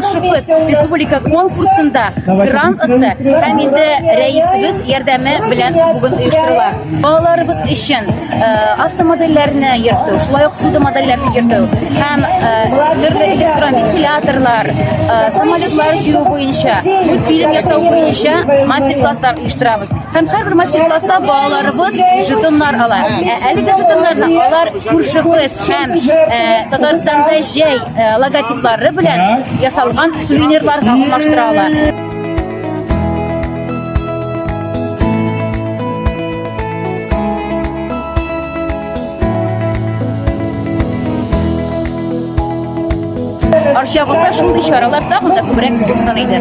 Куршыфыз республика конкурсында грант ытты һәм инде рәисебез ярдәме белән бүген оештырыла. Балаларыбыз өчен автомодельләрне йөртү, шулай ук суды модельләрне йөртү һәм төрле электрон вентиляторлар, самолетлар җыю буенча, мультфильм ясау буенча мастер-класслар оештырабыз. Һәм һәрбер мастер-класста балаларыбыз жетоннар ала. Әлеге жетоннарны алар Куршыфыз һәм Татарстанда җәй логотиплары белән ясалган сувенирларга алмаштыра ала. Арчагында шундый чаралар тагын да күбрәк булсын иде.